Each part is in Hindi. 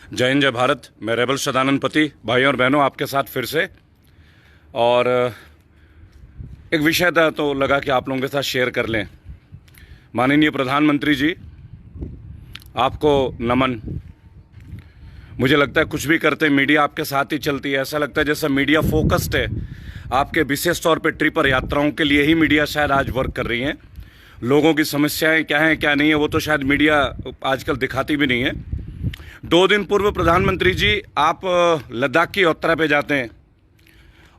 जय हिंद, जय भारत। मैं रेबल सदानंद पति, भाइयों और बहनों, आपके साथ फिर से। और एक विषय था तो लगा कि आप लोगों के साथ शेयर कर लें। माननीय प्रधानमंत्री जी, आपको नमन। मुझे लगता है कुछ भी करते मीडिया आपके साथ ही चलती है। ऐसा लगता है जैसा मीडिया फोकस्ड है आपके, विशेष तौर पे ट्रिप और यात्राओं के लिए ही मीडिया शायद आज वर्क कर रही है। लोगों की समस्याएं क्या हैं क्या नहीं है वो तो शायद मीडिया आजकल दिखाती भी नहीं है। 2 दिन पूर्व प्रधानमंत्री जी आप लद्दाख की यात्रा पे जाते हैं।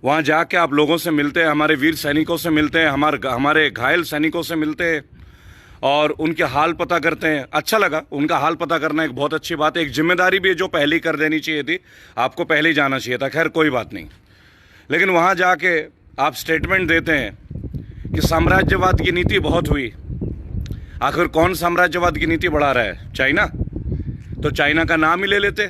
वहाँ जाके आप लोगों से मिलते हैं, हमारे वीर सैनिकों से मिलते हैं, हमारे घायल सैनिकों से मिलते हैं और उनके हाल पता करते हैं। अच्छा लगा, उनका हाल पता करना एक बहुत अच्छी बात है। एक जिम्मेदारी भी है जो पहले ही कर देनी चाहिए थी, आपको पहले ही जाना चाहिए था। खैर कोई बात नहीं, लेकिन वहाँ जाके आप स्टेटमेंट देते हैं कि साम्राज्यवाद की नीति बहुत हुई। आखिर कौन साम्राज्यवाद की नीति बढ़ा रहा है? चाइना? तो चाइना का नाम ही ले लेते।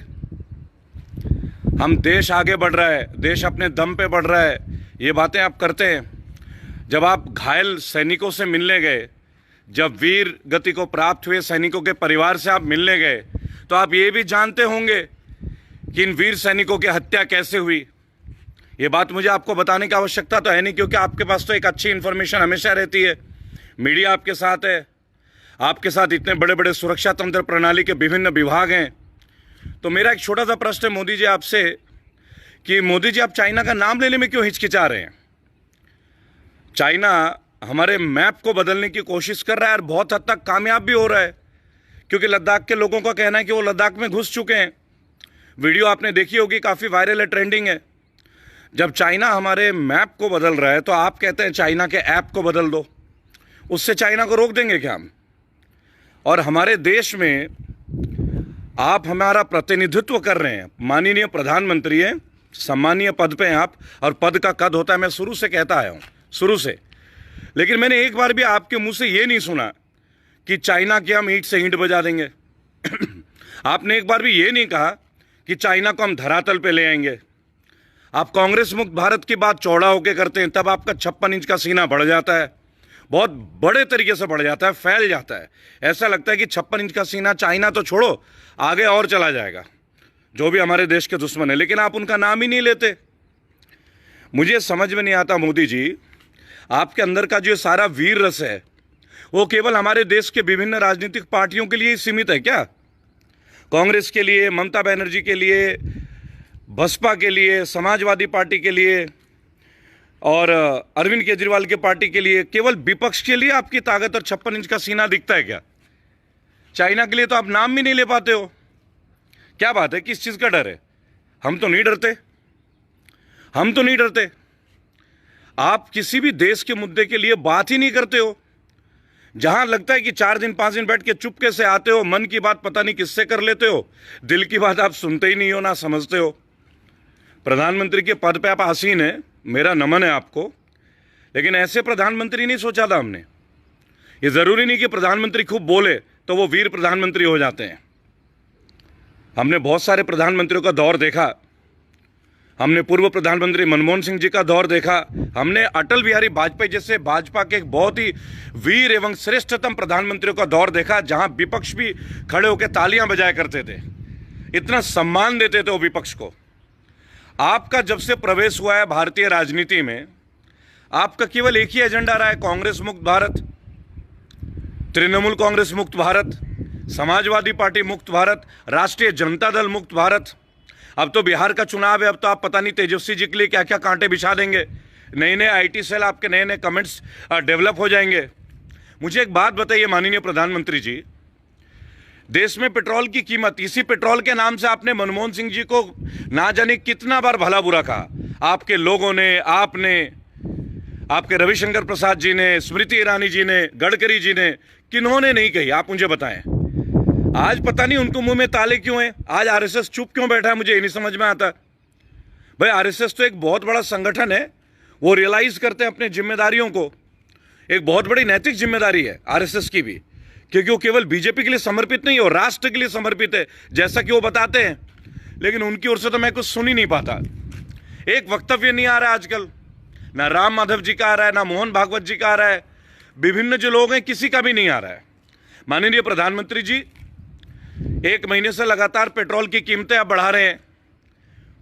हम देश आगे बढ़ रहा है, देश अपने दम पे बढ़ रहा है, ये बातें आप करते हैं। जब आप घायल सैनिकों से मिलने गए, जब वीर गति को प्राप्त हुए सैनिकों के परिवार से आप मिलने गए, तो आप ये भी जानते होंगे कि इन वीर सैनिकों की हत्या कैसे हुई। ये बात मुझे आपको बताने की आवश्यकता तो है नहीं, क्योंकि आपके पास तो एक अच्छी इन्फॉर्मेशन हमेशा रहती है। मीडिया आपके साथ है, आपके साथ इतने बड़े बड़े सुरक्षा तंत्र प्रणाली के विभिन्न विभाग हैं। तो मेरा एक छोटा सा प्रश्न है मोदी जी आपसे कि मोदी जी, आप चाइना का नाम लेने में क्यों हिचकिचा रहे हैं? चाइना हमारे मैप को बदलने की कोशिश कर रहा है और बहुत हद तक कामयाब भी हो रहा है, क्योंकि लद्दाख के लोगों का कहना है कि वो लद्दाख में घुस चुके हैं। वीडियो आपने देखी होगी, काफ़ी वायरल है, ट्रेंडिंग है। जब चाइना हमारे मैप को बदल रहा है तो आप कहते हैं चाइना के ऐप को बदल दो। उससे चाइना को रोक देंगे क्या हम? और हमारे देश में आप हमारा प्रतिनिधित्व कर रहे हैं, माननीय प्रधानमंत्री हैं, सम्मानीय पद पे हैं आप, और पद का कद होता है, मैं शुरू से कहता आया हूँ, शुरू से। लेकिन मैंने एक बार भी आपके मुंह से ये नहीं सुना कि चाइना की हम ईंट से ईंट बजा देंगे। आपने एक बार भी ये नहीं कहा कि चाइना को हम धरातल पे ले आएंगे। आप कांग्रेस मुक्त भारत की बात चौड़ा होकर करते हैं, तब आपका 56 इंच का सीना बढ़ जाता है, बहुत बड़े तरीके से बढ़ जाता है, फैल जाता है। ऐसा लगता है कि 56 इंच का सीना चाइना तो छोड़ो, आगे और चला जाएगा, जो भी हमारे देश के दुश्मन है। लेकिन आप उनका नाम ही नहीं लेते। मुझे समझ में नहीं आता मोदी जी, आपके अंदर का जो सारा वीर रस है वो केवल हमारे देश के विभिन्न राजनीतिक पार्टियों के लिए ही सीमित है क्या? कांग्रेस के लिए, ममता बनर्जी के लिए, बसपा के लिए, समाजवादी पार्टी के लिए और अरविंद केजरीवाल के पार्टी के लिए, केवल विपक्ष के लिए आपकी ताकत और 56 इंच का सीना दिखता है क्या? चाइना के लिए तो आप नाम भी नहीं ले पाते हो। क्या बात है, किस चीज़ का डर है? हम तो नहीं डरते, हम तो नहीं डरते। आप किसी भी देश के मुद्दे के लिए बात ही नहीं करते हो। जहां लगता है कि 4 दिन 5 दिन बैठ के चुपके से आते हो, मन की बात पता नहीं किससे कर लेते हो, दिल की बात आप सुनते ही नहीं हो, ना समझते हो। प्रधानमंत्री के पद पे आप आसीन है, मेरा नमन है आपको, लेकिन ऐसे प्रधानमंत्री नहीं सोचा था हमने। ये ज़रूरी नहीं कि प्रधानमंत्री खूब बोले तो वो वीर प्रधानमंत्री हो जाते हैं। हमने बहुत सारे प्रधानमंत्रियों का दौर देखा। हमने पूर्व प्रधानमंत्री मनमोहन सिंह जी का दौर देखा। हमने अटल बिहारी वाजपेयी जैसे भाजपा के एक बहुत ही वीर एवं श्रेष्ठतम प्रधानमंत्रियों का दौर देखा, जहां विपक्ष भी खड़े होकर तालियां बजाया करते थे, इतना सम्मान देते थे वो विपक्ष को। आपका जब से प्रवेश हुआ है भारतीय राजनीति में, आपका केवल एक ही एजेंडा रहा है, कांग्रेस मुक्त भारत, तृणमूल कांग्रेस मुक्त भारत, समाजवादी पार्टी मुक्त भारत, राष्ट्रीय जनता दल मुक्त भारत। अब तो बिहार का चुनाव है, अब तो आप पता नहीं तेजस्वी जी के लिए क्या क्या कांटे बिछा देंगे। नए नए आईटी सेल, आपके नए नए कमेंट्स डेवलप हो जाएंगे। मुझे एक बात बताइए माननीय प्रधानमंत्री जी, देश में पेट्रोल की कीमत, इसी पेट्रोल के नाम से आपने मनमोहन सिंह जी को ना जाने कितना बार भला बुरा कहा। आपके लोगों ने, आपने, आपके रविशंकर प्रसाद जी ने, स्मृति ईरानी जी ने, गडकरी जी ने, किन्होंने नहीं कही? आप मुझे बताएं। आज पता नहीं उनको मुंह में ताले क्यों हैं, आज आरएसएस चुप क्यों बैठा है, मुझे ये नहीं समझ में आता। भाई आरएसएस तो एक बहुत बड़ा संगठन है, वो रियलाइज करते हैं अपने जिम्मेदारियों को। एक बहुत बड़ी नैतिक जिम्मेदारी है आरएसएस की भी, क्योंकि वो केवल बीजेपी के लिए समर्पित नहीं है, वो राष्ट्र के लिए समर्पित है, जैसा कि वो बताते हैं। लेकिन उनकी ओर से तो मैं कुछ सुन ही नहीं पाता। एक वक्तव्य नहीं आ रहा है आजकल, ना राम माधव जी का आ रहा है, ना मोहन भागवत जी का आ रहा है, विभिन्न जो लोग हैं किसी का भी नहीं आ रहा है। माननीय प्रधानमंत्री जी, एक महीने से लगातार पेट्रोल की कीमतें आप बढ़ा रहे हैं,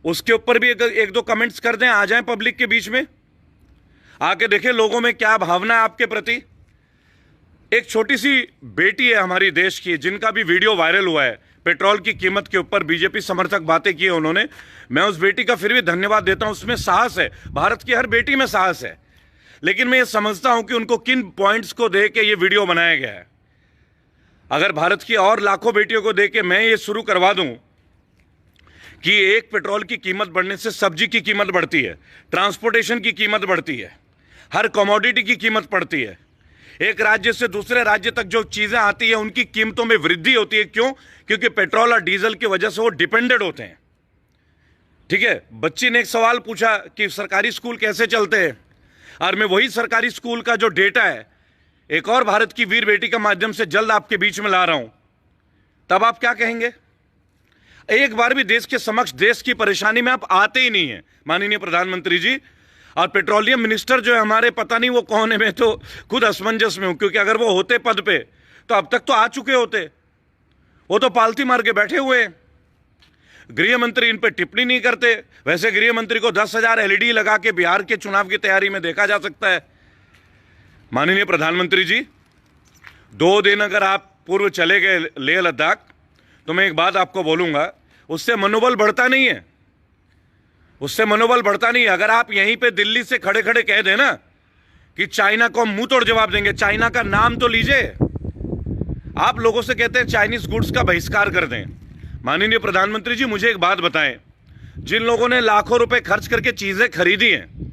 उसके ऊपर भी एक दो कमेंट्स कर दें, आ जाएं पब्लिक के बीच में, आके देखें लोगों में क्या भावना है आपके प्रति। एक छोटी सी बेटी है हमारी देश की, जिनका भी वीडियो वायरल हुआ है, पेट्रोल की कीमत के ऊपर बीजेपी समर्थक बातें की है उन्होंने। मैं उस बेटी का फिर भी धन्यवाद देता हूं, उसमें साहस है, भारत की हर बेटी में साहस है। लेकिन मैं ये समझता हूं कि उनको किन पॉइंट्स को दे के ये वीडियो बनाया गया है। अगर भारत की और लाखों बेटियों को दे के मैं ये शुरू करवा दूं कि एक पेट्रोल की कीमत बढ़ने से सब्जी की कीमत बढ़ती है, ट्रांसपोर्टेशन की कीमत बढ़ती है, हर कमोडिटी की कीमत बढ़ती है, एक राज्य से दूसरे राज्य तक जो चीजें आती है उनकी कीमतों में वृद्धि होती है। क्यों? क्योंकि पेट्रोल और डीजल की वजह से वो डिपेंडेंट होते हैं। ठीक है, बच्ची ने एक सवाल पूछा कि सरकारी स्कूल कैसे चलते हैं, और मैं वही सरकारी स्कूल का जो डेटा है एक और भारत की वीर बेटी के माध्यम से जल्द आपके बीच में ला रहा हूं, तब आप क्या कहेंगे? एक बार भी देश के समक्ष देश की परेशानी में आप आते ही नहीं है माननीय प्रधानमंत्री जी। और पेट्रोलियम मिनिस्टर जो है हमारे, पता नहीं वो कौन है, मैं तो खुद असमंजस में हूं, क्योंकि अगर वो होते पद पे तो अब तक तो आ चुके होते, वो तो पालती मार के बैठे हुए हैं। गृह मंत्री इन पे टिप्पणी नहीं करते। वैसे गृह मंत्री को 10,000 एलईडी लगा के बिहार के चुनाव की तैयारी में देखा जा सकता है। माननीय प्रधानमंत्री जी, 2 दिन अगर आप पूर्व चले गए लेह लद्दाख, तो मैं एक बात आपको बोलूंगा, उससे मनोबल बढ़ता नहीं है, उससे मनोबल बढ़ता नहीं है। अगर आप यहीं पे दिल्ली से खड़े खड़े कह दें ना कि चाइना को हम मुंह तोड़ जवाब देंगे, चाइना का नाम तो लीजिए। आप लोगों से कहते हैं चाइनीज गुड्स का बहिष्कार कर दें। माननीय प्रधानमंत्री जी, मुझे एक बात बताएं, जिन लोगों ने लाखों रुपए खर्च करके चीजें खरीदी हैं,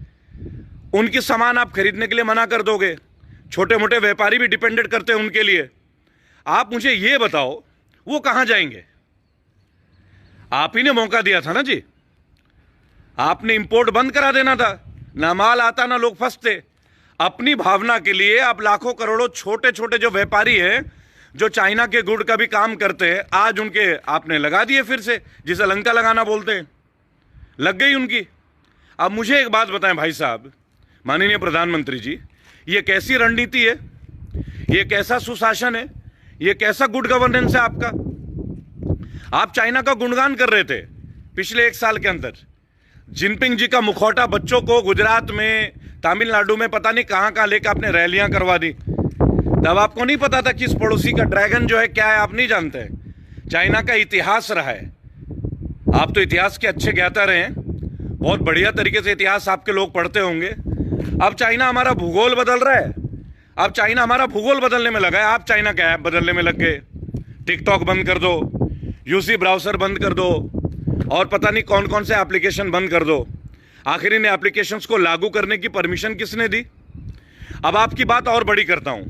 उनकी सामान आप खरीदने के लिए मना कर दोगे। छोटे मोटे व्यापारी भी डिपेंडेंट करते हैं उनके लिए। आप मुझे ये बताओ, वो कहां जाएंगे? आप ही ने मौका दिया था ना जी, आपने इंपोर्ट बंद करा देना था, ना माल आता ना लोग फंसते। अपनी भावना के लिए आप लाखों करोड़ों छोटे छोटे जो व्यापारी हैं, जो चाइना के गुड़ का भी काम करते हैं, आज उनके आपने लगा दिए फिर से, जिसे लंका लगाना बोलते हैं, लग गई उनकी। अब मुझे एक बात बताएं भाई साहब, माननीय प्रधानमंत्री जी, ये कैसी रणनीति है, ये कैसा सुशासन है, ये कैसा गुड गवर्नेंस है आपका? आप चाइना का गुणगान कर रहे थे पिछले 1 साल के अंदर। जिनपिंग जी का मुखौटा बच्चों को गुजरात में, तमिलनाडु में, पता नहीं कहां कहां लेकर आपने रैलियां करवा दी। तब आपको नहीं पता था कि इस पड़ोसी का ड्रैगन जो है क्या है, आप नहीं जानते। चाइना का इतिहास रहा है, आप तो इतिहास के अच्छे ज्ञाता रहे हैं, बहुत बढ़िया तरीके से इतिहास आपके लोग पढ़ते होंगे। अब चाइना हमारा भूगोल बदल रहा है, अब चाइना हमारा भूगोल बदलने में लगा है। आप चाइना का ऐप बदलने में लग गए, टिकटॉक बंद कर दो, यूसी ब्राउजर बंद कर दो, और पता नहीं कौन कौन से एप्लीकेशन बंद कर दो। आखिर इन एप्लीकेशंस को लागू करने की परमिशन किसने दी? अब आपकी बात और बड़ी करता हूं,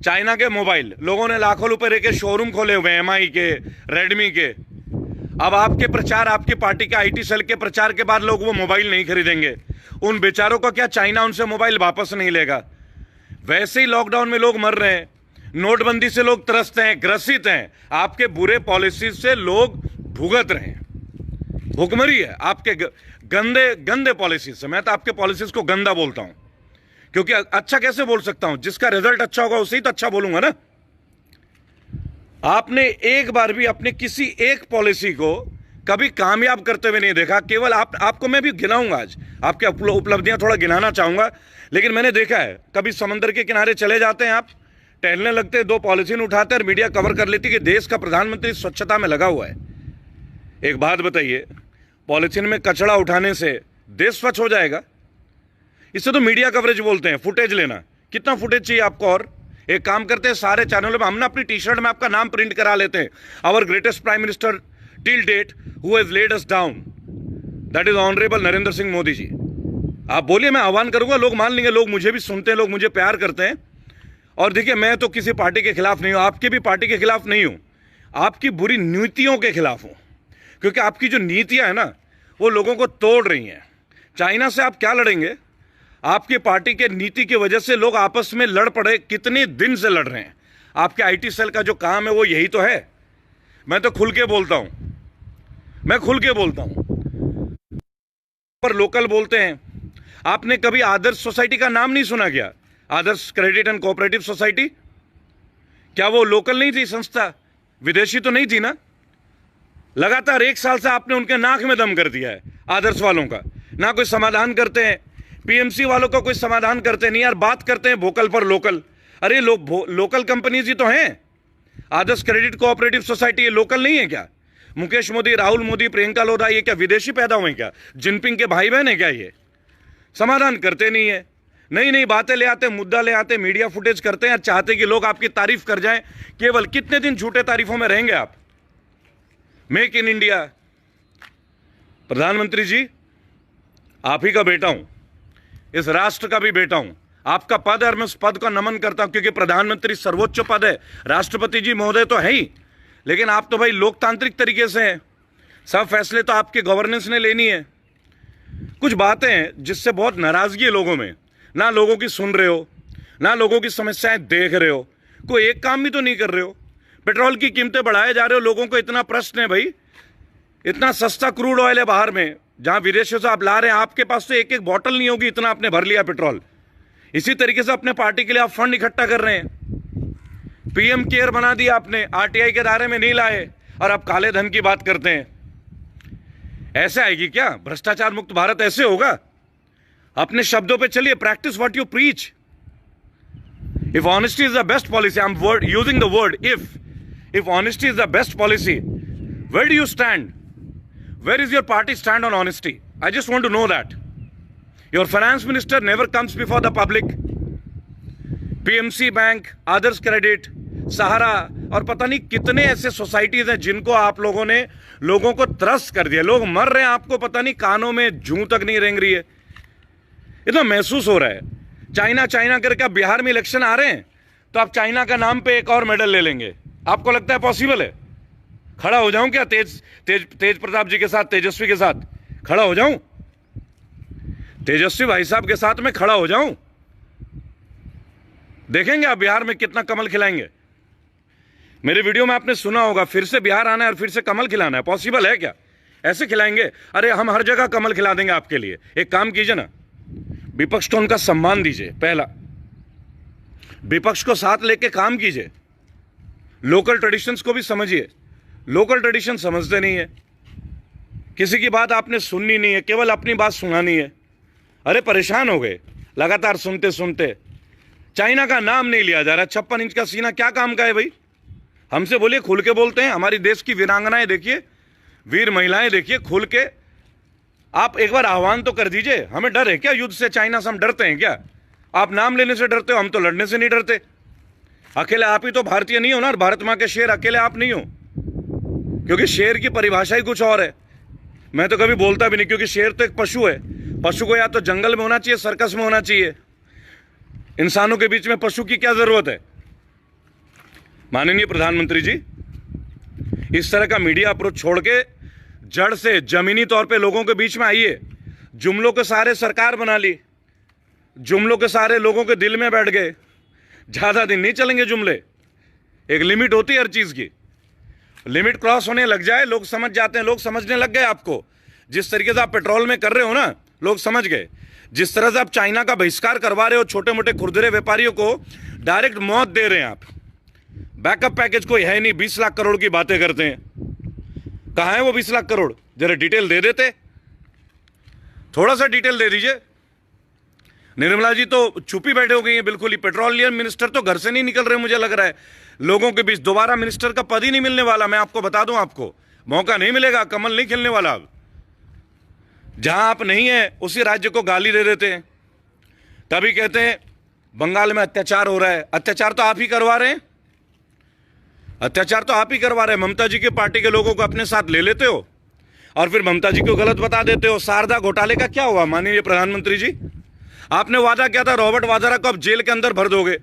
चाइना के मोबाइल, लोगों ने लाखों रुपए के शोरूम खोले हुए, एमआई के, रेडमी के। अब आपके प्रचार, आपकी पार्टी के आईटी सेल के प्रचार के बाद लोग वो मोबाइल नहीं खरीदेंगे। उन बेचारों का क्या, चाइना उनसे मोबाइल वापस नहीं लेगा? वैसे ही लॉकडाउन में लोग मर रहे हैं, नोटबंदी से लोग त्रस्त हैं, ग्रसित हैं, आपके बुरे पॉलिसी से लोग भुगत रहे हैं। भुखमरी है आपके गंदे गंदे पॉलिसी से। मैं तो आपके पॉलिसीज को गंदा बोलता हूं, क्योंकि अच्छा कैसे बोल सकता हूं? जिसका रिजल्ट अच्छा होगा उसे ही तो अच्छा बोलूंगा ना। आपने एक बार भी अपने किसी एक पॉलिसी को कभी कामयाब करते हुए नहीं देखा। केवल आपको मैं भी गिनाऊंगा, आज आपके उपलब्धियां थोड़ा गिनाना चाहूंगा। लेकिन मैंने देखा है, कभी समंदर के किनारे चले जाते हैं आप, टहलने लगते हैं, 2 पॉलिथीन उठाते हैं और मीडिया कवर कर लेती है कि देश का प्रधानमंत्री स्वच्छता में लगा हुआ है। एक बात बताइए, पॉलिथीन में कचरा उठाने से देश स्वच्छ हो जाएगा? इसे तो मीडिया कवरेज बोलते हैं, फुटेज लेना। कितना फुटेज चाहिए आपको? और एक काम करते हैं, सारे चैनलों में हम ना अपनी टी-शर्ट में आपका नाम प्रिंट करा लेते हैं, our greatest prime minister till date who has led us down, that is honourable Narendra Singh Modi ji. आप बोलिए, मैं आह्वान करूंगा, लोग मान लेंगे। लोग मुझे भी सुनते हैं, लोग मुझे प्यार करते हैं। और देखिए, मैं तो किसी पार्टी के खिलाफ नहीं हूं, आपकी भी पार्टी के खिलाफ नहीं हूं, आपकी बुरी नीतियों के खिलाफ हूं, क्योंकि आपकी जो नीतियां है ना, वो लोगों को तोड़ रही हैं। चाइना से आप क्या लड़ेंगे? आपकी पार्टी के नीति की वजह से लोग आपस में लड़ पड़े, कितने दिन से लड़ रहे हैं। आपके आईटी सेल का जो काम है वो यही तो है। मैं तो खुल के बोलता हूं, मैं खुल के बोलता हूं, पर लोकल बोलते हैं। आपने कभी आदर्श सोसाइटी का नाम नहीं सुना क्या? आदर्श क्रेडिट एंड कोऑपरेटिव सोसाइटी, क्या वो लोकल नहीं थी संस्था? विदेशी तो नहीं थी ना। लगातार 1 साल से आपने उनके नाक में दम कर दिया है आदर्श वालों का। ना कोई समाधान करते हैं, पीएमसी वालों का कोई समाधान करते नहीं यार। बात करते हैं वोकल फॉर लोकल। अरे लोकल कंपनीज ही तो हैं। आदर्श क्रेडिट कोऑपरेटिव सोसाइटी ये लोकल नहीं है क्या? मुकेश मोदी, राहुल मोदी, प्रियंका लोधा, ये क्या विदेशी पैदा हुए क्या? जिनपिंग के भाई बहन है क्या? ये समाधान करते नहीं है, नई नई बातें ले आते, मुद्दा ले आते, मीडिया फुटेज करते हैं, चाहते कि लोग आपकी तारीफ कर जाएं। केवल कितने दिन झूठे तारीफों में रहेंगे आप? Make in India. प्रधानमंत्री जी, आप ही का बेटा हूं, इस राष्ट्र का भी बेटा हूं। आपका पद है और मैं उस पद को नमन करता हूं, क्योंकि प्रधानमंत्री सर्वोच्च पद है। राष्ट्रपति जी महोदय तो है ही, लेकिन आप तो भाई लोकतांत्रिक तरीके से हैं। सब फैसले तो आपके गवर्नेंस ने लेनी है। कुछ बातें हैं जिससे बहुत नाराजगी है लोगों में। ना लोगों की सुन रहे हो, ना लोगों की समस्याएं देख रहे हो, कोई एक काम भी तो नहीं कर रहे हो। पेट्रोल की कीमतें बढ़ाए जा रहे हो। लोगों को इतना प्रश्न है भाई, इतना सस्ता क्रूड ऑयल है बाहर में, जहां विदेशों से आप ला रहे हैं, आपके पास तो एक एक बॉटल नहीं होगी, इतना आपने भर लिया पेट्रोल। इसी तरीके से अपने पार्टी के लिए आप फंड इकट्ठा कर रहे हैं। पीएम केयर बना दिया आपने, आरटीआई के दायरे में नहीं लाए, और अब काले धन की बात करते हैं। ऐसे आएगी क्या भ्रष्टाचार मुक्त भारत? ऐसे होगा? अपने शब्दों पे चलिए, practice what you preach. If honesty is the best policy, I am using the word if honesty is the best policy, where do you stand? Where is your party stand on honesty? I just want to know that. Your finance minister never comes before the public. PMC bank, Adarsh credit, Sahara और पता नहीं कितने ऐसे सोसाइटीज हैं जिनको आप लोगों ने लोगों को त्रस्त कर दिया। लोग मर रहे हैं, आपको पता नहीं कानों में जूं तक नहीं रेंग रही है। इतना महसूस हो रहा है। चाइना चाइना करके अब बिहार में इलेक्शन आ रहे हैं तो आप चाइना का नाम पे एक और मेडल ले लेंगे। आपको लगता है पॉसिबल है? खड़ा हो जाऊं क्या तेज प्रताप जी के साथ, तेजस्वी के साथ खड़ा हो जाऊं? तेजस्वी भाई साहब के साथ में खड़ा हो जाऊं? देखेंगे आप बिहार में कितना कमल खिलाएंगे। मेरे वीडियो में आपने सुना होगा, फिर से बिहार आना है और फिर से कमल खिलाना है। पॉसिबल है क्या? ऐसे खिलाएंगे? अरे हम हर जगह कमल खिला देंगे आपके लिए। एक काम कीजिए ना, विपक्ष को उनका सम्मान दीजिए। पहला, विपक्ष को साथ लेके काम कीजिए। लोकल ट्रेडिशंस को भी समझिए। लोकल ट्रेडिशन समझते नहीं है, किसी की बात आपने सुननी नहीं है, केवल अपनी बात सुनानी है। अरे परेशान हो गए लगातार सुनते सुनते। चाइना का नाम नहीं लिया जा रहा। 56 इंच का सीना क्या काम का है भाई? हमसे बोलिए, खुल के बोलते हैं। हमारी देश की वीरांगनाएं देखिए, वीर महिलाएं देखिए, खुल के आप एक बार आह्वान तो कर दीजिए। हमें डर है क्या युद्ध से? चाइना से हम डरते हैं क्या? आप नाम लेने से डरते हो, हम तो लड़ने से नहीं डरते। अकेले आप ही तो भारतीय नहीं हो ना, भारत माँ के शेर अकेले आप नहीं हो, क्योंकि शेर की परिभाषा ही कुछ और है। मैं तो कभी बोलता भी नहीं, क्योंकि शेर तो एक पशु है। पशु को या तो जंगल में होना चाहिए, सर्कस में होना चाहिए। इंसानों के बीच में पशु की क्या जरूरत है? माननीय प्रधानमंत्री जी, इस तरह का मीडिया अप्रोच छोड़ के जड़ से जमीनी तौर पे लोगों के बीच में आइए। जुमलों के सहारे सरकार बना ली, जुमलों के सहारे लोगों के दिल में बैठ गए। ज्यादा दिन नहीं चलेंगे जुमले। एक लिमिट होती है हर चीज की। लिमिट क्रॉस होने लग जाए, लोग समझ जाते हैं। लोग समझने लग गए आपको। जिस तरीके से आप पेट्रोल में कर रहे हो ना, लोग समझ गए। जिस तरह से आप चाइना का बहिष्कार करवा रहे हो, छोटे मोटे खुरदरे व्यापारियों को डायरेक्ट मौत दे रहे हैं आप। बैकअप पैकेज कोई है नहीं, 20 लाख करोड़ की बातें करते हैं। कहाँ है वो 20 लाख करोड़? जरा डिटेल दे देते, थोड़ा सा डिटेल दे दीजिए। निर्मला जी तो चुपी बैठे हो गई हैं बिल्कुल ही। पेट्रोलियम मिनिस्टर तो घर से नहीं निकल रहे, मुझे लग रहा है। लोगों के बीच दोबारा मिनिस्टर का पद ही नहीं मिलने वाला। मैं आपको बता दूं, आपको मौका नहीं मिलेगा, कमल नहीं खिलने वाला। अब जहां आप नहीं है उसी राज्य को गाली दे देते हैं। तभी कहते हैं बंगाल में अत्याचार हो रहा है। अत्याचार तो आप ही करवा रहे हैं। अत्याचार तो आप ही करवा रहे हैं। ममता जी की पार्टी के लोगों को अपने साथ ले लेते हो और फिर ममता जी को गलत बता देते हो। शारदा घोटाले का क्या हुआ माननीय प्रधानमंत्री जी? आपने वादा किया था रॉबर्ट वाड्रा को अब जेल के अंदर भर दोगे।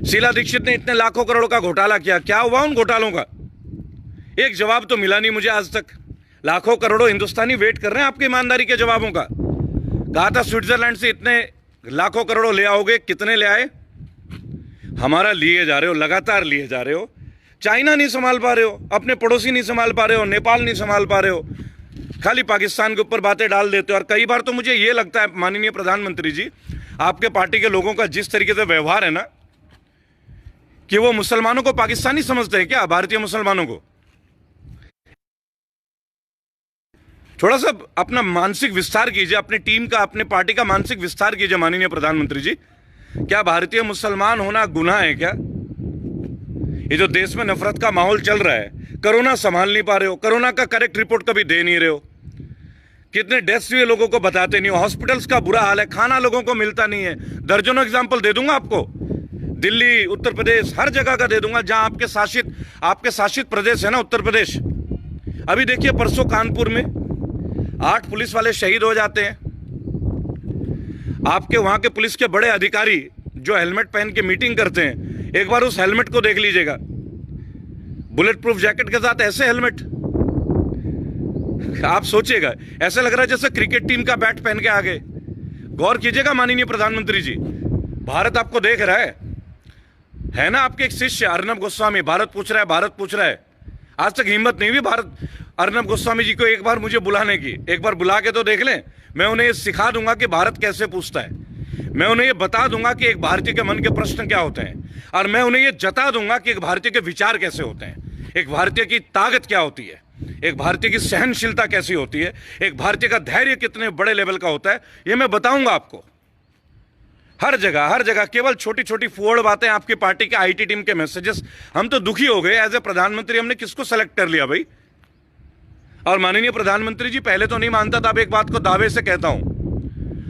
शीला दीक्षित ने इतने लाखों करोड़ का घोटाला किया, क्या हुआ उन घोटालों का? एक जवाब तो मिला नहीं मुझे आज तक। लाखों करोड़ों हिंदुस्तानी वेट कर रहे हैं आपकी ईमानदारी के जवाबों का। कहा था स्विट्जरलैंड से इतने लाखों करोड़ों ले आओगे, कितने ले आए? हमारा लिए जा रहे हो, लगातार लिए जा रहे हो। चाइना नहीं संभाल पा रहे हो, अपने पड़ोसी नहीं संभाल पा रहे हो, नेपाल नहीं संभाल पा रहे हो, खाली पाकिस्तान के ऊपर बातें डाल देते हो। और कई बार तो मुझे ये लगता है माननीय प्रधानमंत्री जी, आपके पार्टी के लोगों का जिस तरीके से व्यवहार है ना, कि वो मुसलमानों को पाकिस्तानी समझते हैं क्या, भारतीय मुसलमानों को? थोड़ा सा अपना मानसिक विस्तार कीजिए, अपनी टीम का, अपने पार्टी का मानसिक विस्तार कीजिए माननीय प्रधानमंत्री जी। क्या भारतीय मुसलमान होना गुनाह है क्या? ये जो देश में नफरत का माहौल चल रहा है, कोरोना संभाल नहीं पा रहे हो, कोरोना का करेक्ट रिपोर्ट कभी दे नहीं रहे हो, कितने डेथ्स हुए लोगों को बताते नहीं हो, हॉस्पिटल्स का बुरा हाल है, खाना लोगों को मिलता नहीं है। दर्जनों एग्जाम्पल दे दूंगा आपको, दिल्ली, उत्तर प्रदेश, हर जगह का दे दूंगा जहां आपके शासित प्रदेश है ना, उत्तर प्रदेश। अभी देखिए परसों कानपुर में 8 पुलिस वाले शहीद हो जाते हैं। आपके वहां के पुलिस के बड़े अधिकारी जो हेलमेट पहन के मीटिंग करते हैं, एक बार उस हेलमेट को देख लीजिएगा, बुलेट प्रूफ जैकेट के साथ ऐसे हेलमेट, आप सोचिएगा ऐसा लग रहा है जैसे क्रिकेट टीम का बैट पहन के आ गए। गौर कीजिएगा माननीय प्रधानमंत्री जी, भारत आपको देख रहा है ना। आपके एक शिष्य अर्नब गोस्वामी भारत पूछ रहा है, आज तक हिम्मत नहीं हुई भारत अर्नब गोस्वामी जी को एक बार मुझे बुलाने की। एक बार बुला के तो देख लें, मैं उन्हें ये सिखा दूंगा कि भारत कैसे पूछता है, मैं उन्हें ये बता दूंगा कि एक भारतीय के मन के प्रश्न क्या होते हैं, और मैं उन्हें ये जता दूंगा कि एक भारतीय के विचार कैसे होते हैं, एक भारतीय की ताकत क्या होती है, एक भारतीय की सहनशीलता कैसी होती है, एक भारतीय का धैर्य कितने बड़े लेवल का होता है, ये मैं बताऊंगा आपको। हर जगह केवल छोटी छोटी फुहड़ बातें, आपकी पार्टी के आईटी टीम के मैसेजेस, हम तो दुखी हो गए। एज ए प्रधानमंत्री हमने किसको सेलेक्ट कर लिया भाई? और माननीय प्रधानमंत्री जी, पहले तो नहीं मानता था, अब एक बात को दावे से कहता हूं,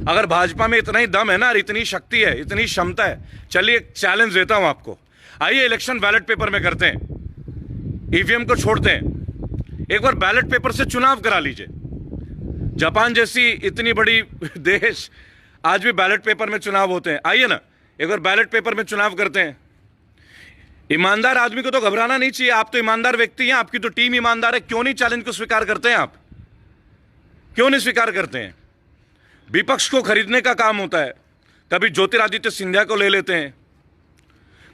अगर भाजपा में इतना ही दम है ना, और इतनी शक्ति है, इतनी क्षमता है, चलिए एक चैलेंज देता हूं आपको, आइए इलेक्शन बैलेट पेपर में करते हैं, ईवीएम को छोड़ते हैं, एक बार बैलेट पेपर से चुनाव करा लीजिए। जापान जैसी इतनी बड़ी देश, आज भी बैलेट पेपर में चुनाव होते हैं। आइए ना, एक बार बैलेट पेपर में चुनाव करते हैं। ईमानदार आदमी को तो घबराना नहीं चाहिए, आप तो ईमानदार व्यक्ति हैं, आपकी तो टीम ईमानदार है, क्यों नहीं चैलेंज को स्वीकार करते हैं? आप क्यों नहीं स्वीकार करते हैं? विपक्ष को खरीदने का काम होता है, कभी ज्योतिरादित्य सिंधिया को ले लेते हैं,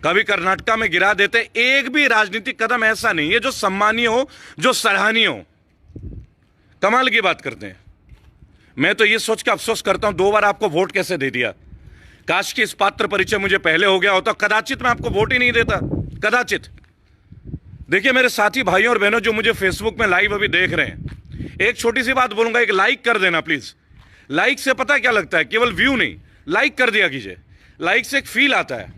कभी कर्नाटका में गिरा देते हैं। एक भी राजनीतिक कदम ऐसा नहीं है जो सम्मानीय हो, जो सराहनीय हो। कमाल की बात करते हैं। मैं तो ये सोच के अफसोस करता हूं, 2 बार आपको वोट कैसे दे दिया। काश कि इस पात्र परिचय मुझे पहले हो गया होता, कदाचित मैं आपको वोट ही नहीं देता, कदाचित। देखिए मेरे साथी भाइयों और बहनों जो मुझे फेसबुक में लाइव अभी देख रहे हैं, एक छोटी सी बात बोलूंगा, एक लाइक कर देना प्लीज। लाइक से पता क्या लगता है, केवल व्यू नहीं, लाइक कर दिया कीजिए। लाइक से एक फील आता है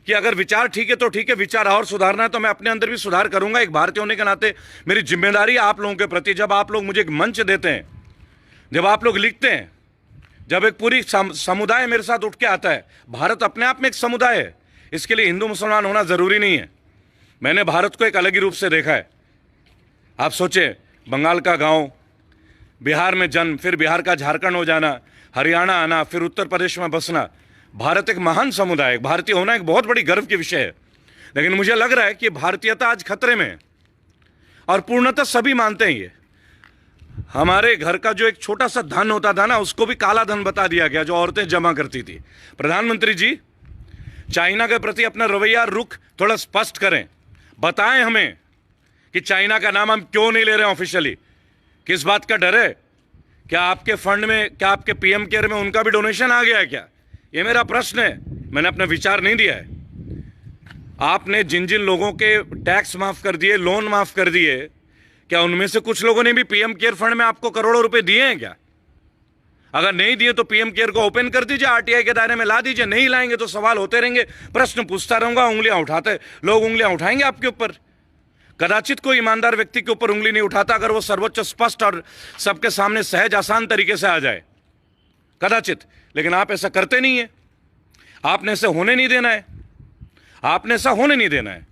कि अगर विचार ठीक है तो ठीक है, विचार और सुधारना है तो मैं अपने अंदर भी सुधार करूंगा। एक भारतीय होने के नाते मेरी जिम्मेदारी है आप लोगों के प्रति। जब आप लोग मुझे एक मंच देते हैं, जब आप लोग लिखते हैं, जब एक पूरी समुदाय मेरे साथ उठ के आता है, भारत अपने आप में एक समुदाय है, इसके लिए हिंदू मुसलमान होना जरूरी नहीं है। मैंने भारत को एक अलग ही रूप से देखा है। आप सोचे, बंगाल का गांव, बिहार में जन्म, फिर बिहार का झारखंड हो जाना, हरियाणा आना, फिर उत्तर प्रदेश में बसना। भारत एक महान समुदाय है, भारतीय होना एक बहुत बड़ी गर्व की विषय है। लेकिन मुझे लग रहा है कि भारतीयता आज खतरे में है, और पूर्णतः सभी मानते हैं ये। हमारे घर का जो एक छोटा सा धन होता था ना, उसको भी काला धन बता दिया गया, जो औरतें जमा करती थी। प्रधानमंत्री जी, चाइना के प्रति अपना रवैया रुख थोड़ा स्पष्ट करें, बताएं हमें कि चाइना का नाम हम क्यों नहीं ले रहे हैं ऑफिशियली, किस बात का डर है? क्या आपके फंड में, क्या आपके पीएम केयर में उनका भी डोनेशन आ गया है क्या? ये मेरा प्रश्न है, मैंने अपना विचार नहीं दिया है। आपने जिन जिन लोगों के टैक्स माफ कर दिए, लोन माफ कर दिए, क्या उनमें से कुछ लोगों ने भी पीएम केयर फंड में आपको करोड़ों रुपए दिए हैं क्या? अगर नहीं दिए तो पीएम केयर को ओपन कर दीजिए, आरटीआई के दायरे में ला दीजिए। नहीं लाएंगे तो सवाल होते रहेंगे, प्रश्न पूछता रहूंगा, उंगलियां उठाते लोग उंगलियां उठाएंगे आपके ऊपर। कदाचित कोई ईमानदार व्यक्ति के ऊपर उंगली नहीं उठाता अगर वो सर्वोच्च, स्पष्ट और सबके सामने सहज आसान तरीके से आ जाए, कदाचित। लेकिन आप ऐसा करते नहीं है, आपने ऐसा होने नहीं देना है, आपने ऐसा होने नहीं देना है।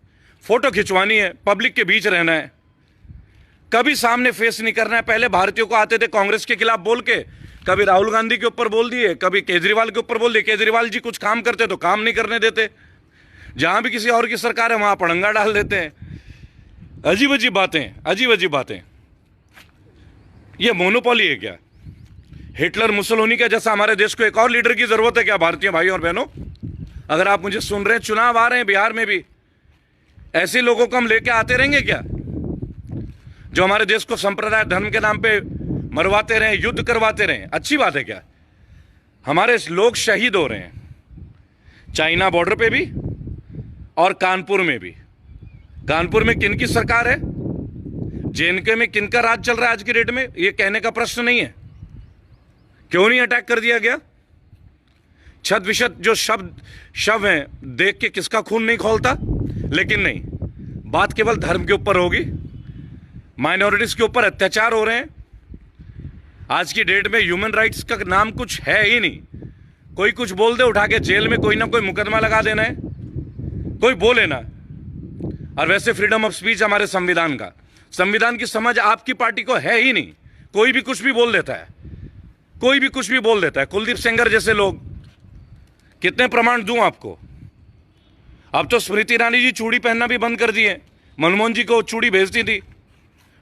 फोटो खिंचवानी है, पब्लिक के बीच रहना है, कभी सामने फेस नहीं करना है। पहले भारतीयों को आते थे कांग्रेस के खिलाफ बोल के, कभी राहुल गांधी के ऊपर बोल दिए, कभी केजरीवाल के ऊपर बोल दिए। केजरीवाल जी कुछ काम करते तो काम नहीं करने देते, जहां भी किसी और की सरकार है वहां पड़ंगा डाल देते हैं। अजीब अजीब बातें, अजीब अजीब बातें। ये मोनोपोली है क्या? हिटलर मुसोलिनी का जैसा हमारे देश को एक और लीडर की जरूरत है क्या? भारतीय भाइयों और बहनों, अगर आप मुझे सुन रहे हैं, चुनाव आ रहे हैं बिहार में भी, ऐसे लोगों को हम लेके आते रहेंगे क्या जो हमारे देश को संप्रदाय धर्म के नाम पे मरवाते रहे, युद्ध करवाते रहे? अच्छी बात है क्या? हमारे लोग शहीद हो रहे हैं, चाइना बॉर्डर पे भी और कानपुर में भी। कानपुर में किन की सरकार है, जेएनके में किन का राज चल रहा है आज की डेट में, ये कहने का प्रश्न नहीं है। क्यों नहीं अटैक कर दिया गया? छत विशत जो शव हैं, देख के किसका खून नहीं खौलता? लेकिन नहीं, बात केवल धर्म के ऊपर होगी, माइनॉरिटीज के ऊपर अत्याचार हो रहे हैं। आज की डेट में ह्यूमन राइट्स का नाम कुछ है ही नहीं। कोई कुछ बोल दे, उठा के जेल में कोई ना कोई मुकदमा लगा देना है, कोई बोले ना। और वैसे फ्रीडम ऑफ स्पीच हमारे संविधान का, संविधान की समझ आपकी पार्टी को है ही नहीं। कोई भी कुछ भी बोल देता है, कोई भी कुछ भी बोल देता है। कुलदीप सेंगर जैसे लोग, कितने प्रमाण दूं आपको? अब तो स्मृति ईरानी जी चूड़ी पहनना भी बंद कर दिए। मनमोहन जी को चूड़ी भेजती थी,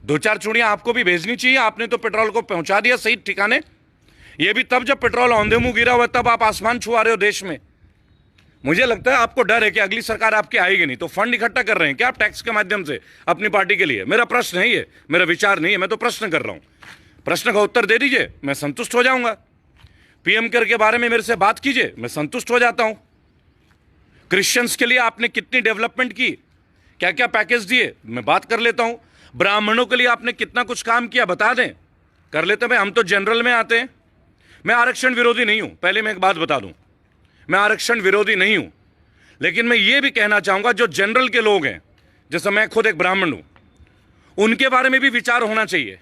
2-4 चूड़ियां आपको भी भेजनी चाहिए। आपने तो पेट्रोल को पहुंचा दिया सही ठिकाने। ये भी तब जब पेट्रोल औंधे मुंह गिरा हुआ, तब आप आसमान छुआ रहे हो देश में। मुझे लगता है आपको डर है कि अगली सरकार आपकी आएगी नहीं, तो फंड इकट्ठा कर रहे हैं क्या आप टैक्स के माध्यम से अपनी पार्टी के लिए? मेरा प्रश्न है ये, मेरा विचार नहीं है, मैं तो प्रश्न कर रहा हूं। प्रश्न का उत्तर दे दीजिए, मैं संतुष्ट हो जाऊंगा। पीएम केयर के बारे में मेरे से बात कीजिए, मैं संतुष्ट हो जाता हूं। क्रिश्चियंस के लिए आपने कितनी डेवलपमेंट की, क्या क्या पैकेज दिए, मैं बात कर लेता हूं। ब्राह्मणों के लिए आपने कितना कुछ काम किया, बता दें, कर लेते हैं। हम तो जनरल में आते हैं। मैं आरक्षण विरोधी नहीं हूं, पहले मैं एक बात बता दूं, मैं आरक्षण विरोधी नहीं हूं। लेकिन मैं ये भी कहना चाहूंगा, जो जनरल के लोग हैं, जैसे मैं खुद एक ब्राह्मण हूं, उनके बारे में भी विचार होना चाहिए।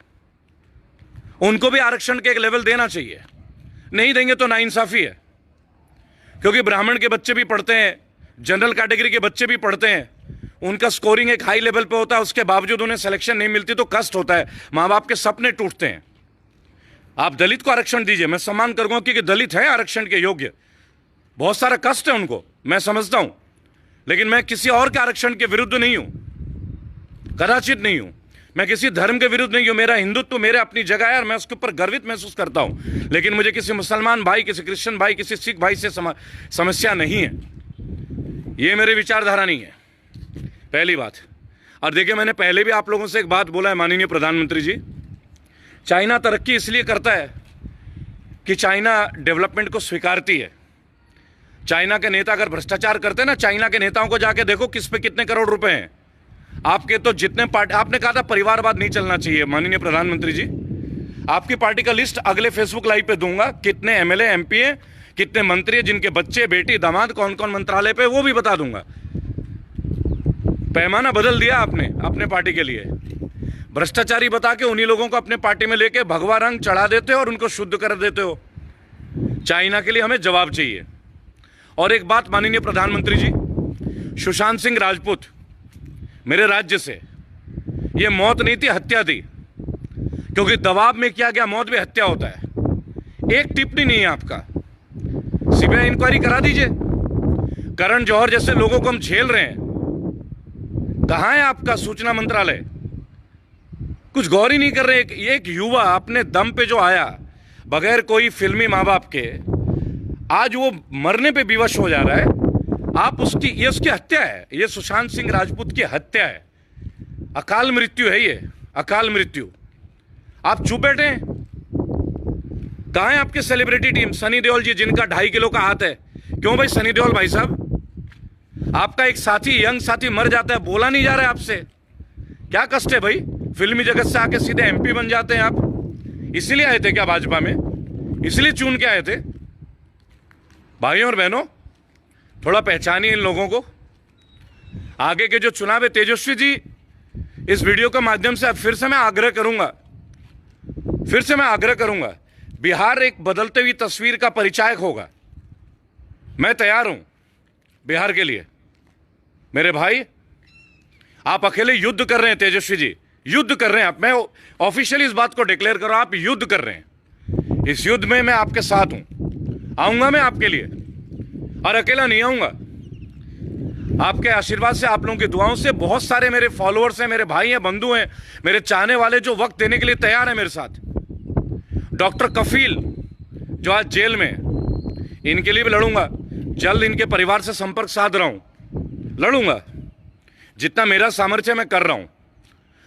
उनको भी आरक्षण के एक लेवल देना चाहिए। नहीं देंगे तो नाइंसाफी है, क्योंकि ब्राह्मण के बच्चे भी पढ़ते हैं, जनरल कैटेगरी के बच्चे भी पढ़ते हैं, उनका स्कोरिंग एक हाई लेवल पे होता है, उसके बावजूद उन्हें सिलेक्शन नहीं मिलती तो कष्ट होता है, माँ बाप के सपने टूटते हैं। आप दलित को आरक्षण दीजिए, मैं सम्मान करूंगा, क्योंकि दलित है आरक्षण के योग्य, बहुत सारा कष्ट है उनको, मैं समझता हूं। लेकिन मैं किसी और के आरक्षण के विरुद्ध नहीं हूं, कदाचित नहीं हूं। मैं किसी धर्म के विरुद्ध नहीं हूं। मेरा हिंदुत्व मेरे अपनी जगह है और मैं उसके ऊपर गर्वित महसूस करता हूं। लेकिन मुझे किसी मुसलमान भाई, किसी क्रिश्चियन भाई, किसी सिख भाई से समस्या नहीं है। ये मेरी विचारधारा नहीं है, पहली बात। और देखिए, मैंने पहले भी आप लोगों से एक बात बोला है, माननीय प्रधानमंत्री जी, चाइना तरक्की इसलिए करता है कि चाइना डेवलपमेंट को स्वीकारती है। चाइना के नेता अगर भ्रष्टाचार करते हैं ना, चाइना के नेताओं को जाके देखो किस पे कितने करोड़ रुपए हैं। आपके तो जितने पार्टी, आपने कहा था परिवारवाद नहीं चलना चाहिए, माननीय प्रधानमंत्री जी, आपकी पार्टी का लिस्ट अगले फेसबुक लाइव पे दूंगा, कितने एमएलए एमपी हैं, कितने मंत्री हैं, जिनके बच्चे बेटी दामाद कौन कौन मंत्रालय पे, वो भी बता दूंगा। पैमाना बदल दिया आपने अपने पार्टी के लिए। भ्रष्टाचारी बता के उन्हीं लोगों को अपने पार्टी में लेके भगवा रंग चढ़ा देते हो और उनको शुद्ध कर देते हो। चाइना के लिए हमें जवाब चाहिए। और एक बात माननीय प्रधानमंत्री जी, सुशांत सिंह राजपूत मेरे राज्य से, ये मौत नहीं थी, हत्या थी, क्योंकि दबाव में किया गया, मौत भी हत्या होता है। एक टिप्पणी नहीं है आपका, सीबीआई इंक्वायरी करा दीजिए। करण जौहर जैसे लोगों को हम झेल रहे हैं, कहां है आपका सूचना मंत्रालय? कुछ गौर ही नहीं कर रहे। एक युवा अपने दम पे जो आया, बगैर कोई फिल्मी माँ बाप के, आज वो मरने पे विवश हो जा रहा है। आप ये उसकी हत्या है, ये सुशांत सिंह राजपूत की हत्या है, अकाल मृत्यु है, ये अकाल मृत्यु। आप चुप बैठे हैं। कहां है आपके सेलिब्रिटी टीम? सनी देओल जी, जिनका 2.5 किलो का हाथ है। क्यों भाई सनी देओल भाई साहब, आपका एक साथी, यंग साथी मर जाता है, बोला नहीं जा रहा है आपसे, क्या कष्ट है भाई? फिल्मी जगत से आके सीधे एमपी बन जाते हैं आप। इसीलिए आए थे क्या भाजपा में? इसलिए चुन के आए थे? भाइयों और बहनों, थोड़ा पहचानिए इन लोगों को। आगे के जो चुनाव है, तेजस्वी जी, इस वीडियो के माध्यम से अब फिर से मैं आग्रह करूंगा, बिहार एक बदलते हुई तस्वीर का परिचायक होगा। मैं तैयार हूं बिहार के लिए। मेरे भाई, आप अकेले युद्ध कर रहे हैं, तेजस्वी जी, युद्ध कर रहे हैं आप। मैं ऑफिशियली इस बात को डिक्लेयर कर रहा हूं, आप युद्ध कर रहे हैं। इस युद्ध में मैं आपके साथ हूं, आऊंगा मैं आपके लिए, और अकेला नहीं आऊंगा। आपके आशीर्वाद से, आप लोगों की दुआओं से बहुत सारे मेरे फॉलोअर्स हैं, मेरे भाई हैं, बंधु हैं, मेरे चाहने वाले, जो वक्त देने के लिए तैयार हैं मेरे साथ। डॉक्टर कफील जो आज जेल में, इनके लिए भी लड़ूंगा। जल्द इनके परिवार से संपर्क साध रहा हूं, लड़ूंगा। जितना मेरा सामर्थ्य मैं कर रहा हूं,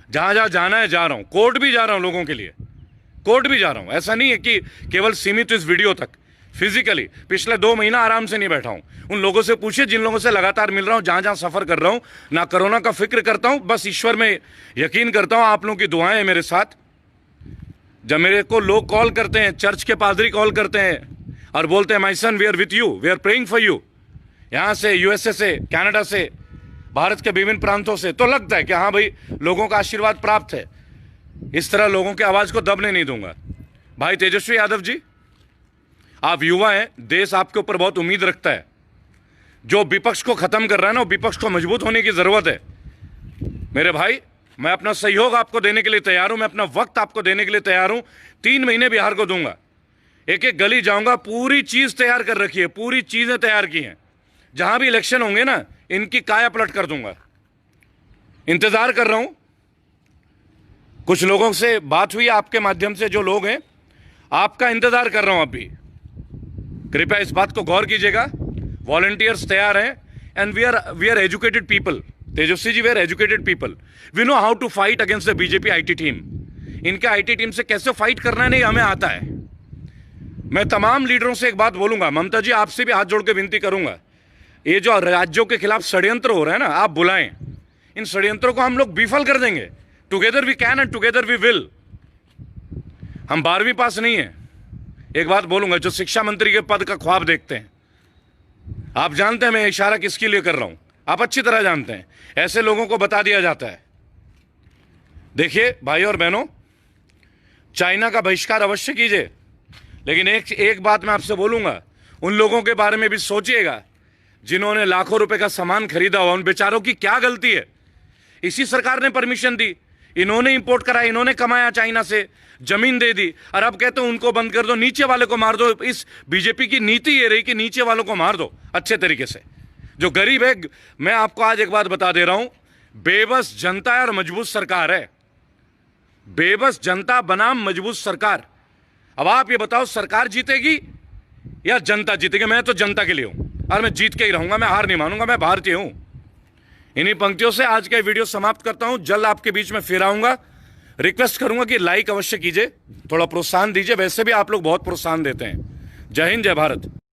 जहां जहां जाना है जा रहा हूं, कोर्ट भी जा रहा हूं लोगों के लिए, कोर्ट भी जा रहा हूं। ऐसा नहीं है कि केवल सीमित इस वीडियो तक, फिजिकली पिछले 2 महीना आराम से नहीं बैठा हूं। उन लोगों से पूछिए जिन लोगों से लगातार मिल रहा हूं, जहां जहां सफर कर रहा हूं, ना कोरोना का फिक्र करता हूं, बस ईश्वर में यकीन करता हूं। आप लोगों की दुआएं हैं मेरे साथ। जब मेरे को लोग कॉल करते हैं, चर्च के पादरी कॉल करते हैं और बोलते हैं my son we are with you, we are praying for you, यहां से, यूएसए से, कनाडा से, भारत के विभिन्न प्रांतों से, तो लगता है कि हाँ भाई लोगों का आशीर्वाद प्राप्त है। इस तरह लोगों की आवाज को दबने नहीं दूंगा। भाई तेजस्वी यादव जी, आप युवा हैं, देश आपके ऊपर बहुत उम्मीद रखता है। जो विपक्ष को खत्म कर रहा है ना, विपक्ष को मजबूत होने की जरूरत है। मेरे भाई, मैं अपना सहयोग आपको देने के लिए तैयार हूं, मैं अपना वक्त आपको देने के लिए तैयार हूं। 3 महीने बिहार को दूंगा, एक एक गली जाऊंगा, पूरी चीज तैयार कर रखी है, पूरी चीजें तैयार की हैं। जहां भी इलेक्शन होंगे ना, इनकी काया पलट कर दूंगा। इंतजार कर रहा हूं। कुछ लोगों से बात हुई आपके माध्यम से, जो लोग हैं, आपका इंतजार कर रहा हूं। अभी कृपया इस बात को गौर कीजिएगा। वॉलंटियर्स तैयार हैं and we are educated people. Tejashwi ji, we are educated people, we know how to fight against the BJP IT team. इनके आईटी टीम से कैसे फाइट करना है, नहीं हमें आता है। मैं तमाम लीडरों से एक बात बोलूंगा, ममता जी आपसे भी हाथ जोड़ के विनती करूंगा, ये जो राज्यों के खिलाफ षड्यंत्र हो रहा है ना, आप बुलाएं। इन षड्यंत्रों को हम लोग विफल कर देंगे। Together we can and together we will. हम 12वीं पास नहीं है। एक बात बोलूंगा, जो शिक्षा मंत्री के पद का ख्वाब देखते हैं, आप जानते हैं मैं इशारा किसके लिए कर रहा हूं, आप अच्छी तरह जानते हैं। ऐसे लोगों को बता दिया जाता है। देखिए भाई और बहनों, चाइना का बहिष्कार अवश्य कीजिए, लेकिन एक बात मैं आपसे बोलूंगा, उन लोगों के बारे में भी सोचिएगा जिन्होंने लाखों रुपए का सामान खरीदा हुआ। उन बेचारों की क्या गलती है? इसी सरकार ने परमिशन दी, इन्होंने इंपोर्ट कराया, इन्होंने कमाया, चाइना से जमीन दे दी, और अब कहते हो उनको बंद कर दो, नीचे वाले को मार दो। इस बीजेपी की नीति ये रही कि नीचे वालों को मार दो अच्छे तरीके से। जो गरीब है, मैं आपको आज एक बात बता दे रहा हूं, बेबस जनता है और मजबूत सरकार है। बेबस जनता बनाम मजबूत सरकार। अब आप ये बताओ, सरकार जीतेगी या जनता जीतेगी? मैं तो जनता के लिए हूं और मैं जीत के ही रहूंगा, मैं हार नहीं मानूंगा, मैं भारतीय हूं। इन्हीं पंक्तियों से आज का वीडियो समाप्त करता हूं। जल्द आपके बीच में फिर आऊंगा। रिक्वेस्ट करूंगा कि लाइक अवश्य कीजिए, थोड़ा प्रोत्साहन दीजिए, वैसे भी आप लोग बहुत प्रोत्साहन देते हैं। जय हिंद, जय भारत।